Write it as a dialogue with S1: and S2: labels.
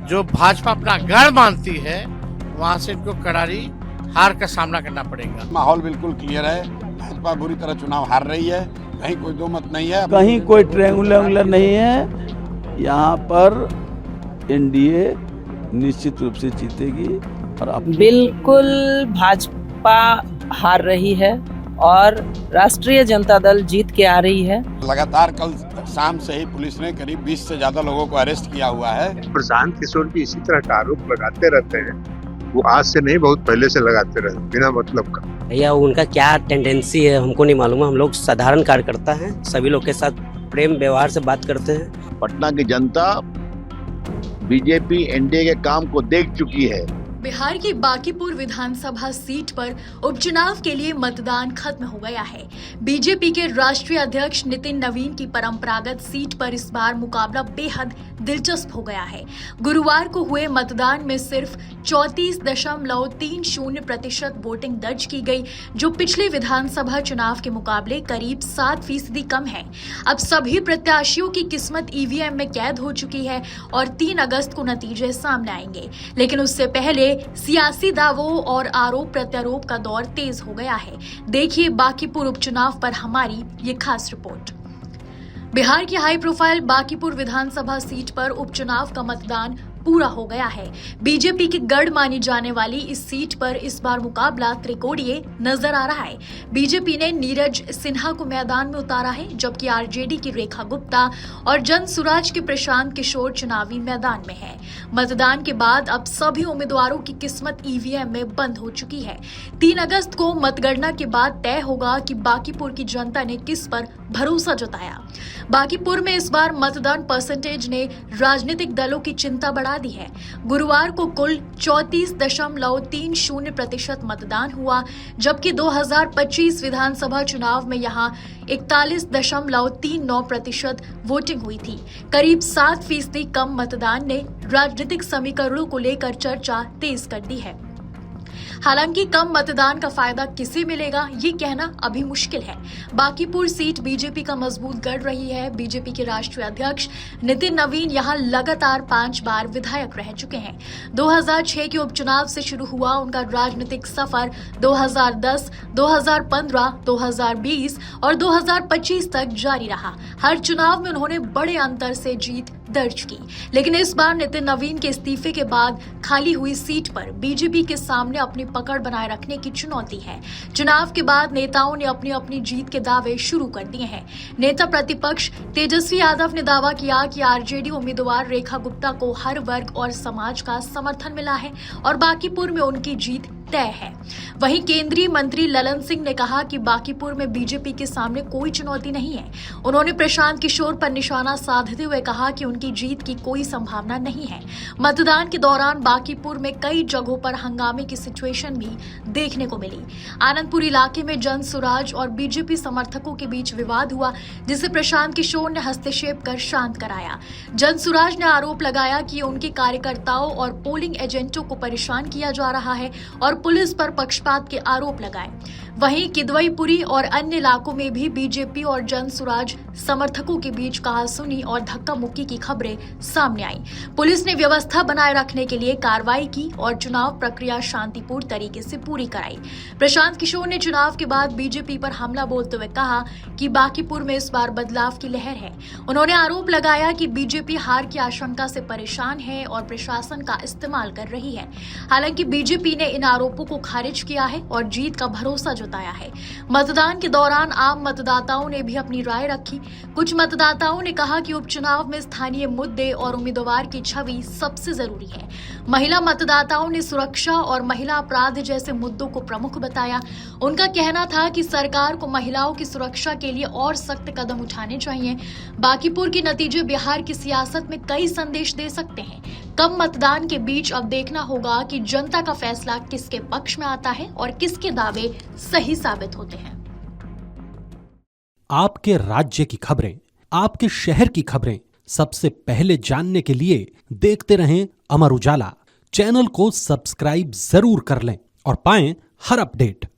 S1: जो भाजपा अपना गढ़ मानती है, वहां से इनको करारी हार का सामना करना पड़ेगा।
S2: माहौल बिल्कुल क्लियर है, भाजपा बुरी तरह चुनाव हार रही है, कहीं कोई दो मत नहीं है,
S3: कहीं कोई ट्रायंगुलर नहीं है। यहाँ पर एनडीए निश्चित रूप से जीतेगी और
S4: बिल्कुल भाजपा हार रही है और राष्ट्रीय जनता दल जीत के आ रही है।
S2: लगातार कल शाम से ही पुलिस ने करीब 20 से ज्यादा लोगों को अरेस्ट किया हुआ है।
S5: प्रशांत किशोर भी इसी तरह का आरोप लगाते रहते हैं, वो आज से नहीं बहुत पहले से लगाते रहते बिना मतलब का।
S6: भैया उनका क्या टेंडेंसी है हमको नहीं मालूम, हम लोग साधारण कार्यकर्ता हैं, सभी लोग के साथ प्रेम व्यवहार से बात करते हैं।
S7: पटना की जनता बीजेपी एनडीए के काम को देख चुकी है।
S8: बिहार की बांकीपुर विधानसभा सीट पर उपचुनाव के लिए मतदान खत्म हो गया है। बीजेपी के राष्ट्रीय अध्यक्ष नितिन नवीन की परंपरागत सीट पर इस बार मुकाबला बेहद दिलचस्प हो गया है। गुरुवार को हुए मतदान में सिर्फ 34.30% वोटिंग दर्ज की गई, जो पिछले विधानसभा चुनाव के मुकाबले करीब 7% कम है। अब सभी प्रत्याशियों की किस्मत ईवीएम में कैद हो चुकी है और 3 अगस्त को नतीजे सामने आएंगे। लेकिन उससे पहले सियासी दावों और आरोप प्रत्यारोप का दौर तेज हो गया है। देखिए बांकीपुर उपचुनाव पर हमारी ये खास रिपोर्ट। बिहार की हाई प्रोफाइल बांकीपुर विधानसभा सीट पर उपचुनाव का मतदान पूरा हो गया है। बीजेपी की गढ़ मानी जाने वाली इस सीट पर इस बार मुकाबला त्रिकोणीय नजर आ रहा है। बीजेपी ने नीरज सिन्हा को मैदान में उतारा है, जबकि आरजेडी की रेखा गुप्ता और जन सुराज के प्रशांत किशोर चुनावी मैदान में है। मतदान के बाद अब सभी उम्मीदवारों की किस्मत ईवीएम में बंद हो चुकी है। 3 अगस्त को मतगणना के बाद तय होगा कि बांकीपुर की जनता ने किस पर भरोसा जताया। बांकीपुर में इस बार मतदान परसेंटेज ने राजनीतिक दलों की चिंता बढ़ा दी है। गुरुवार को कुल 34.30% मतदान हुआ, जबकि 2025 विधानसभा चुनाव में यहां 41.39% वोटिंग हुई थी। करीब 7% कम मतदान ने राजनीतिक समीकरणों को लेकर चर्चा तेज कर दी है। हालांकि कम मतदान का फायदा किसे मिलेगा ये कहना अभी मुश्किल है। बांकीपुर सीट बीजेपी का मजबूत गढ़ रही है। बीजेपी के राष्ट्रीय अध्यक्ष नितिन नवीन यहां लगातार 5 बार विधायक रह चुके हैं। 2006 के उपचुनाव से शुरू हुआ उनका राजनीतिक सफर 2010, 2015, 2020 और 2025 तक जारी रहा। हर चुनाव में उन्होंने बड़े अंतर से जीत दर्ज की, लेकिन इस बार नितिन नवीन के इस्तीफे के बाद खाली हुई सीट पर बीजेपी के सामने अपनी पकड़ बनाए रखने की चुनौती है। चुनाव के बाद नेताओं ने अपनी अपनी जीत के दावे शुरू कर दिए हैं। नेता प्रतिपक्ष तेजस्वी यादव ने दावा किया कि आरजेडी उम्मीदवार रेखा गुप्ता को हर वर्ग और समाज का समर्थन मिला है और बांकीपुर में उनकी जीत तय है। वहीं केंद्रीय मंत्री ललन सिंह ने कहा कि बांकीपुर में बीजेपी के सामने कोई चुनौती नहीं है। उन्होंने प्रशांत किशोर पर निशाना साधते हुए कहा कि उनकी जीत की कोई संभावना नहीं है। मतदान के दौरान बांकीपुर में कई जगहों पर हंगामे की सिचुएशन भी देखने को मिली। आनंदपुर इलाके में जन सुराज और बीजेपी समर्थकों के बीच विवाद हुआ, जिसे प्रशांत किशोर ने हस्तक्षेप कर शांत कराया। जन सुराज ने आरोप लगाया कि उनके कार्यकर्ताओं और पोलिंग एजेंटों को परेशान किया जा रहा है और पुलिस पर पक्षपात के आरोप लगाए। वहीं किदवईपुरी और अन्य इलाकों में भी बीजेपी और जन सुराज समर्थकों के बीच कहासुनी और धक्का मुक्की की खबरें सामने आई। पुलिस ने व्यवस्था बनाए रखने के लिए कार्रवाई की और चुनाव प्रक्रिया शांतिपूर्ण तरीके से पूरी कराई। प्रशांत किशोर ने चुनाव के बाद बीजेपी पर हमला बोलते हुए कहा कि बांकीपुर में इस बार बदलाव की लहर है। उन्होंने आरोप लगाया कि बीजेपी हार की आशंका से परेशान है और प्रशासन का इस्तेमाल कर रही है। हालांकि बीजेपी ने इन आरोपों को खारिज किया है और जीत का भरोसा जताया है। मतदान के दौरान आम मतदाताओं ने भी अपनी राय रखी। कुछ मतदाताओं ने कहा कि उपचुनाव में स्थानीय मुद्दे और उम्मीदवार की छवि सबसे जरूरी है। महिला मतदाताओं ने सुरक्षा और महिला अपराध जैसे मुद्दों को प्रमुख बताया। उनका कहना था कि सरकार को महिलाओं की सुरक्षा के लिए और सख्त कदम उठाने चाहिए। बांकीपुर के नतीजे बिहार की सियासत में कई संदेश दे सकते हैं। कम मतदान के बीच अब देखना होगा कि जनता का फैसला किसके पक्ष में आता है और किसके दावे सही साबित होते हैं।
S9: आपके राज्य की खबरें, आपके शहर की खबरें सबसे पहले जानने के लिए देखते रहें अमर उजाला। चैनल को सब्सक्राइब जरूर कर लें और पाएं हर अपडेट।